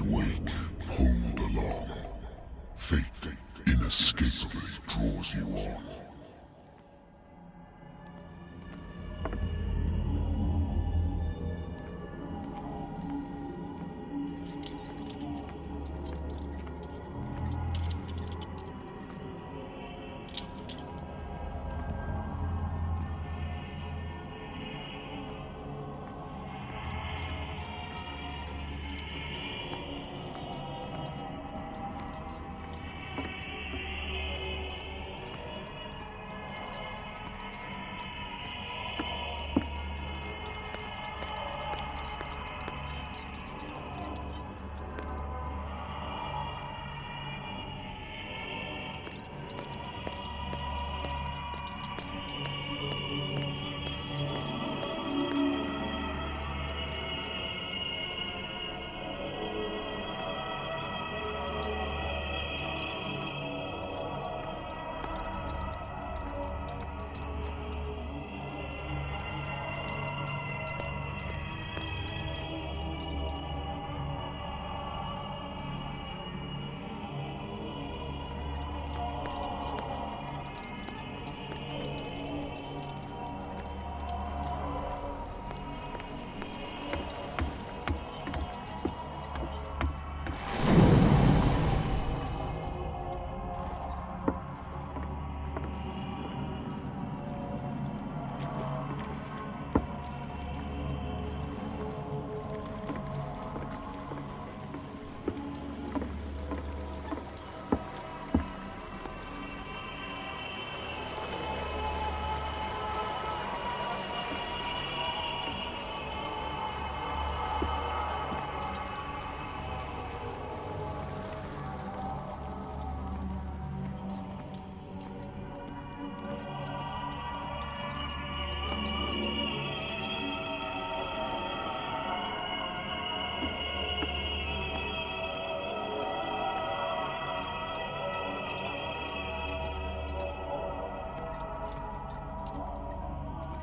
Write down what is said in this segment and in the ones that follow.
wake, pulled along. Fate inescapably draws you on.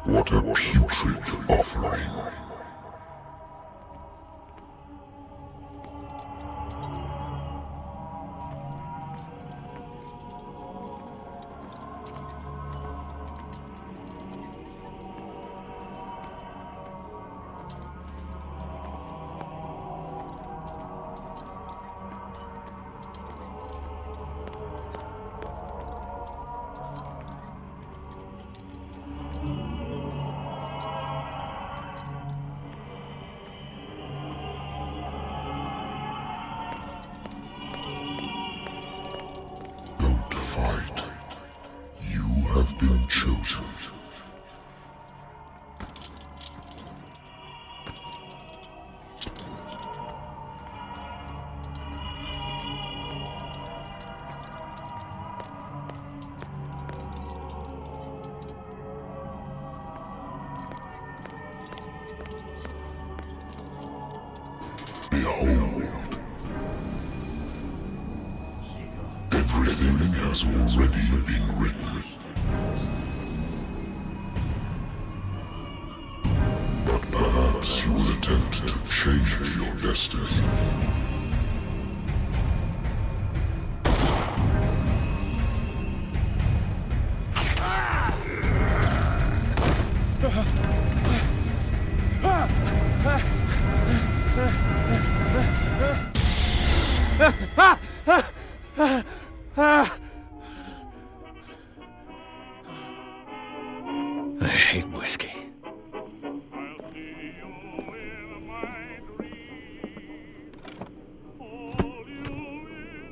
What a putrid offering. Fight. You have been chosen. Behold. Everything has already been written. But perhaps you will attempt to change your destiny. I hate whiskey.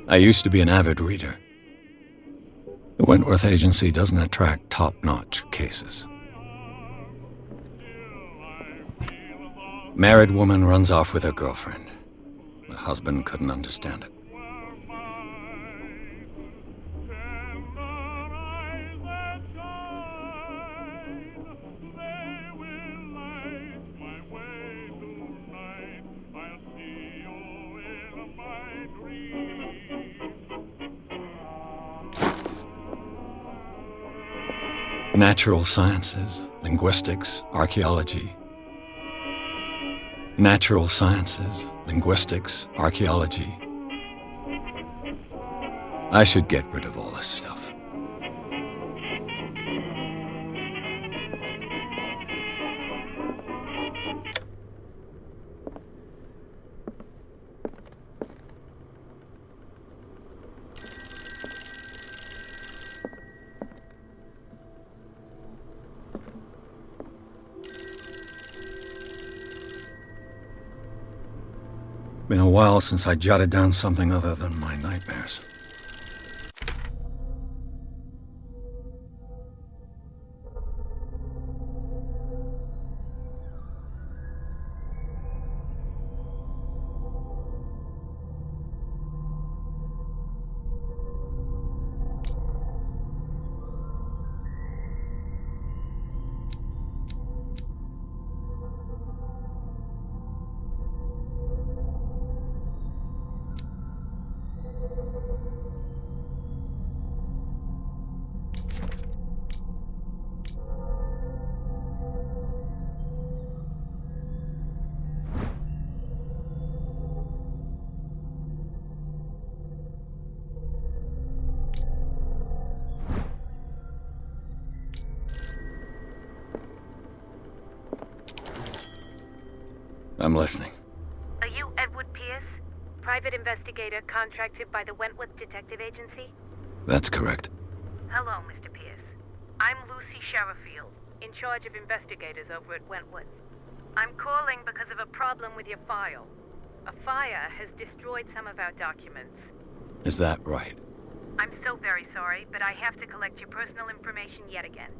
I used to be an avid reader. The Wentworth Agency doesn't attract top-notch cases. Married woman runs off with her girlfriend. The husband couldn't understand it. Natural sciences, linguistics, archaeology. Natural sciences, linguistics, archaeology. I should get rid of all this stuff. Been a while since I jotted down something other than my nightmares. I'm listening. Are you Edward Pierce, private investigator contracted by the Wentworth Detective Agency? That's correct. Hello, Mr. Pierce. I'm Lucy Sherifield, in charge of investigators over at Wentworth. I'm calling because of a problem with your file. A fire has destroyed some of our documents. Is that right? I'm so very sorry, but I have to collect your personal information yet again.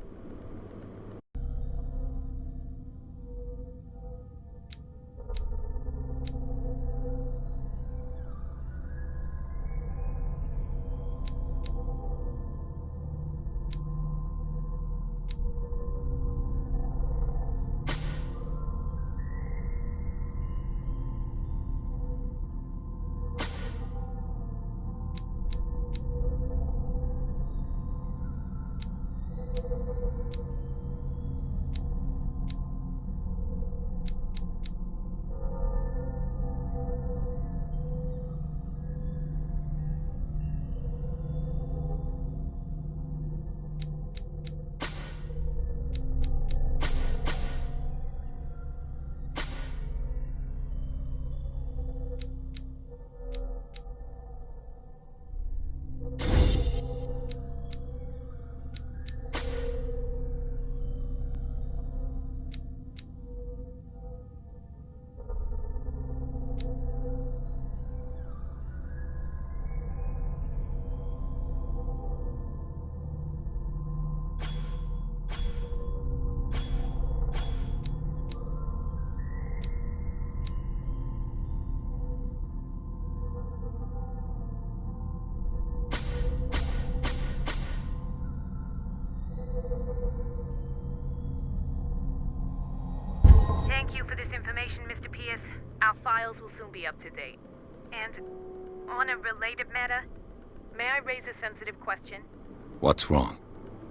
Thank you for this information, Mr. Pierce. Our files will soon be up to date. And on a related matter, may I raise a sensitive question? What's wrong?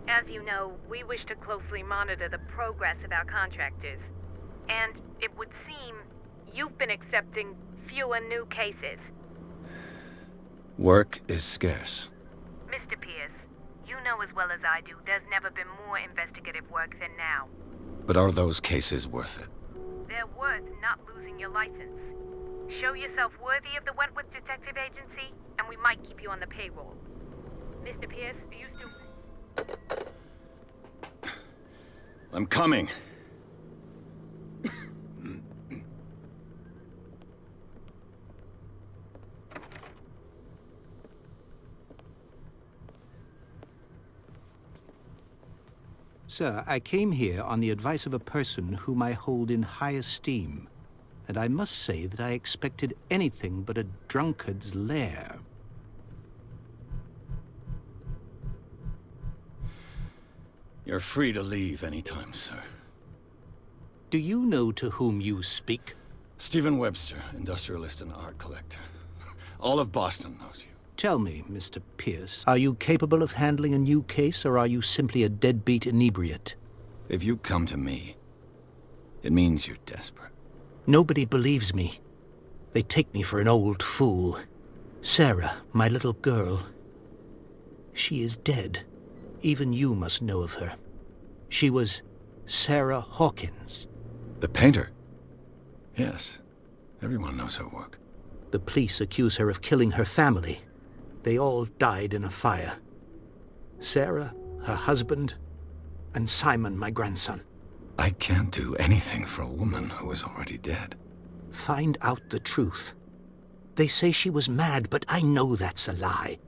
As you know, we wish to closely monitor the progress of our contractors. And it would seem you've been accepting fewer new cases. Work is scarce. Mr. Pierce, you know as well as I do, there's never been more investigative work than now. But are those cases worth it? They're worth not losing your license. Show yourself worthy of the Wentworth Detective Agency, and we might keep you on the payroll. Mr. Pierce, are you still... I'm coming. Sir, I came here on the advice of a person whom I hold in high esteem, and I must say that I expected anything but a drunkard's lair. You're free to leave anytime, sir. Do you know to whom you speak? Stephen Webster, industrialist and art collector. All of Boston knows you. Tell me, Mr. Pierce, are you capable of handling a new case, or are you simply a deadbeat inebriate? If you come to me, it means you're desperate. Nobody believes me. They take me for an old fool. Sarah, my little girl, she is dead. Even you must know of her. She was Sarah Hawkins. The painter? Yes. Everyone knows her work. The police accuse her of killing her family. They all died in a fire. Sarah, her husband, and Simon, my grandson. I can't do anything for a woman who is already dead. Find out the truth. They say she was mad, but I know that's a lie.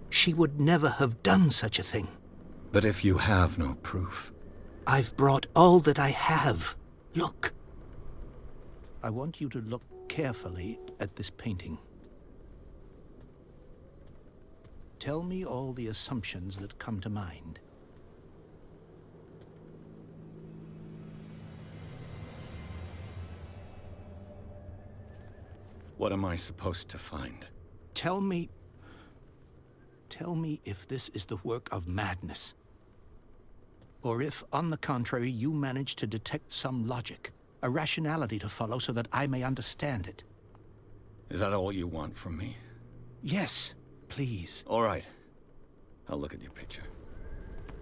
She would never have done such a thing. But if you have no proof... I've brought all that I have. Look. I want you to look carefully at this painting. Tell me all the assumptions that come to mind. What am I supposed to find? Tell me if this is the work of madness. Or if, on the contrary, you manage to detect some logic, a rationality to follow so that I may understand it. Is that all you want from me? Yes, please. All right. I'll look at your picture.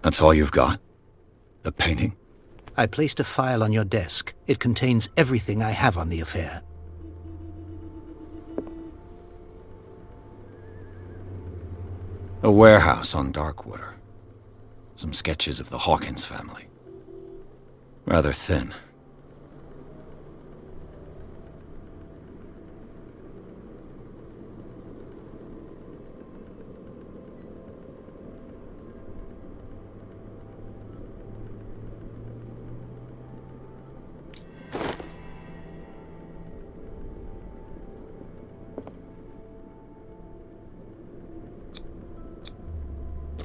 That's all you've got? The painting? I placed a file on your desk. It contains everything I have on the affair. A warehouse on Darkwater. Some sketches of the Hawkins family. Rather thin.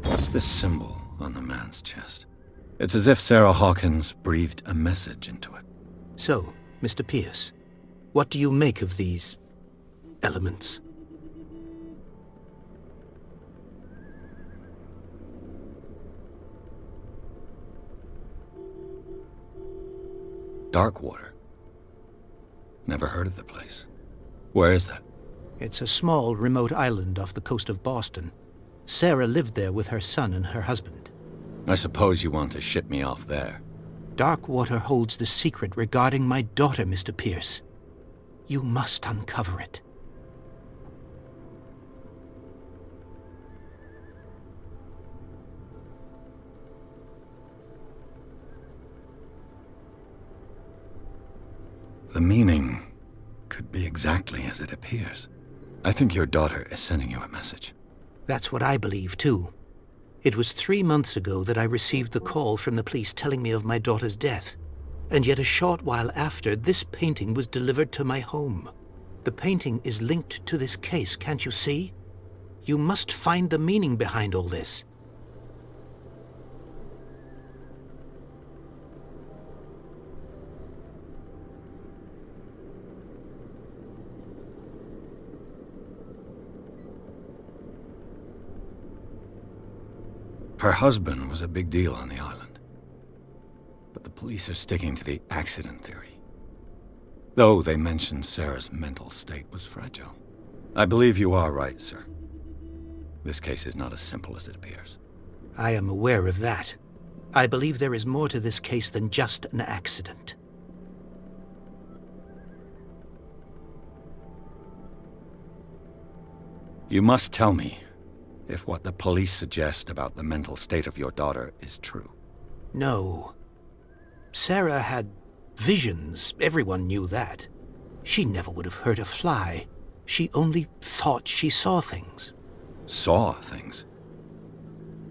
What's this symbol on the man's chest? It's as if Sarah Hawkins breathed a message into it. So, Mr. Pierce, what do you make of these elements? Darkwater. Never heard of the place. Where is that? It's a small, remote island off the coast of Boston. Sarah lived there with her son and her husband. I suppose you want to ship me off there. Darkwater holds the secret regarding my daughter, Mr. Pierce. You must uncover it. The meaning could be exactly as it appears. I think your daughter is sending you a message. That's what I believe, too. It was 3 months ago that I received the call from the police telling me of my daughter's death. And yet a short while after, this painting was delivered to my home. The painting is linked to this case, can't you see? You must find the meaning behind all this. Her husband was a big deal on the island. But the police are sticking to the accident theory. Though they mentioned Sarah's mental state was fragile. I believe you are right, sir. This case is not as simple as it appears. I am aware of that. I believe there is more to this case than just an accident. You must tell me if what the police suggest about the mental state of your daughter is true. No. Sarah had visions. Everyone knew that. She never would have hurt a fly. She only thought she saw things. Saw things?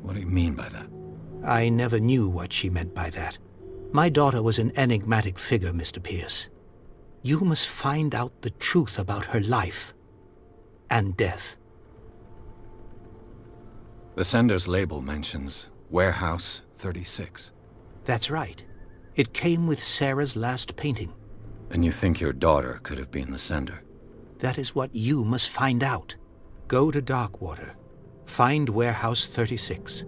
What do you mean by that? I never knew what she meant by that. My daughter was an enigmatic figure, Mr. Pierce. You must find out the truth about her life and death. The sender's label mentions Warehouse 36. That's right. It came with Sarah's last painting. And you think your daughter could have been the sender? That is what you must find out. Go to Darkwater. Find Warehouse 36.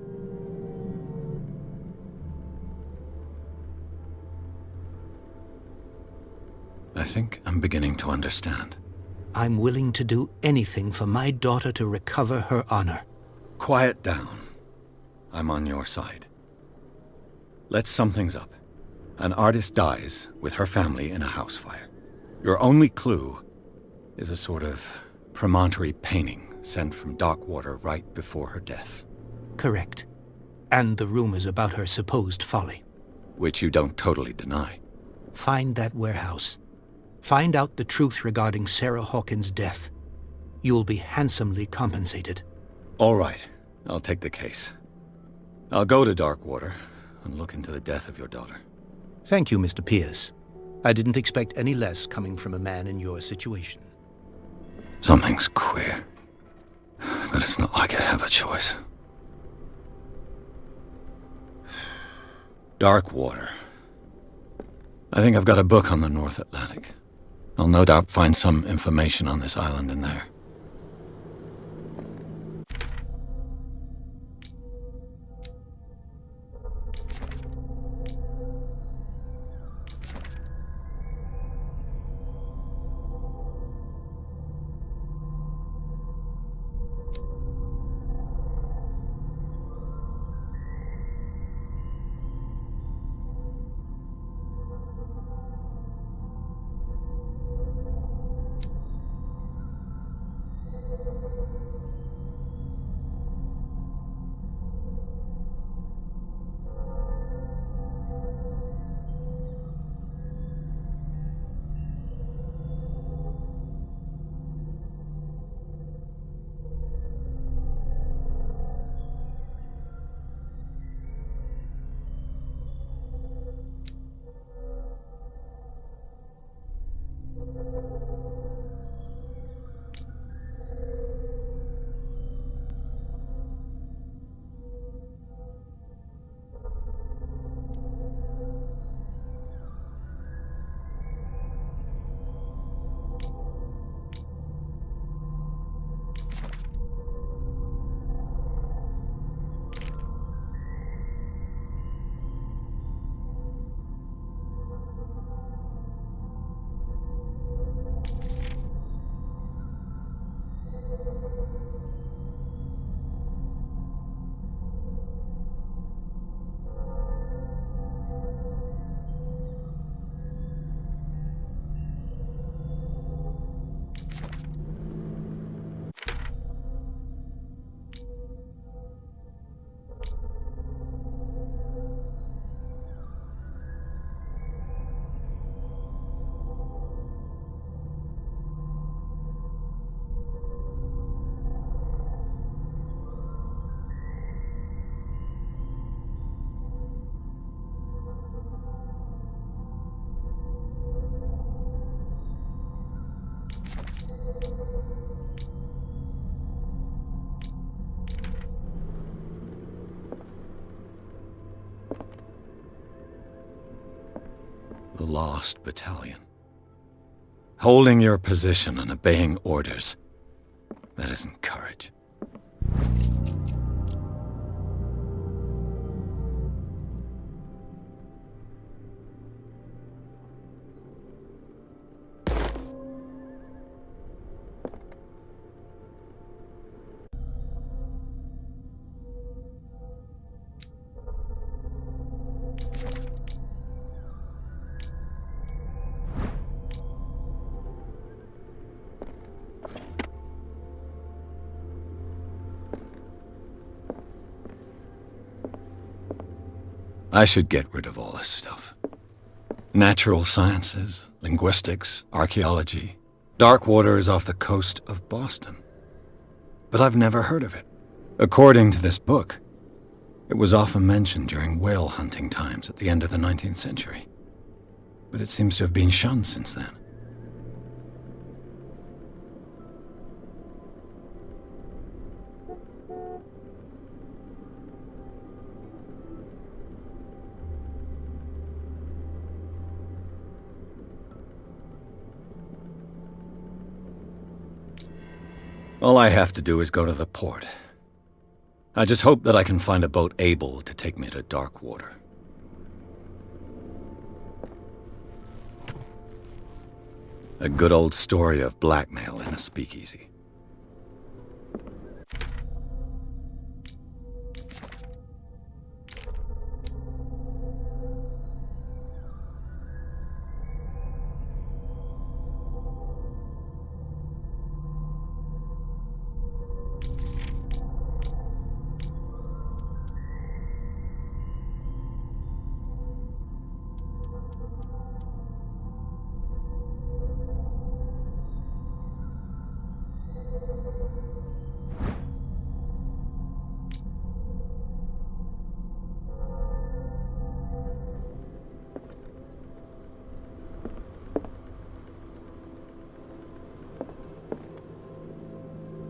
I think I'm beginning to understand. I'm willing to do anything for my daughter to recover her honor. Quiet down. I'm on your side. Let's sum things up. An artist dies with her family in a house fire. Your only clue is a sort of promontory painting sent from Darkwater right before her death. Correct. And the rumors about her supposed folly. Which you don't totally deny. Find that warehouse. Find out the truth regarding Sarah Hawkins' death. You'll be handsomely compensated. All right. I'll take the case. I'll go to Darkwater and look into the death of your daughter. Thank you, Mr. Pierce. I didn't expect any less coming from a man in your situation. Something's queer. But it's not like I have a choice. Darkwater. I think I've got a book on the North Atlantic. I'll no doubt find some information on this island in there. The Lost Battalion. Holding your position and obeying orders. That isn't courage. I should get rid of all this stuff. Natural sciences, linguistics, archaeology. Darkwater is off the coast of Boston. But I've never heard of it. According to this book, it was often mentioned during whale hunting times at the end of the 19th century. But it seems to have been shunned since then. All I have to do is go to the port. I just hope that I can find a boat able to take me to Darkwater. A good old story of blackmail in a speakeasy.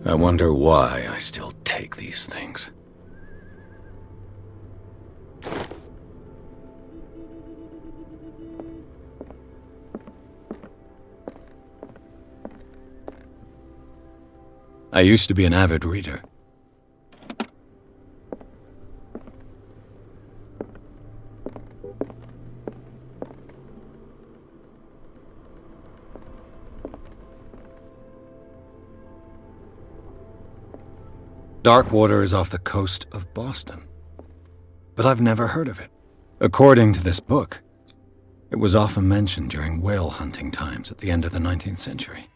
I wonder why I still take these things. I used to be an avid reader. Darkwater is off the coast of Boston, but I've never heard of it. According to this book, it was often mentioned during whale hunting times at the end of the 19th century.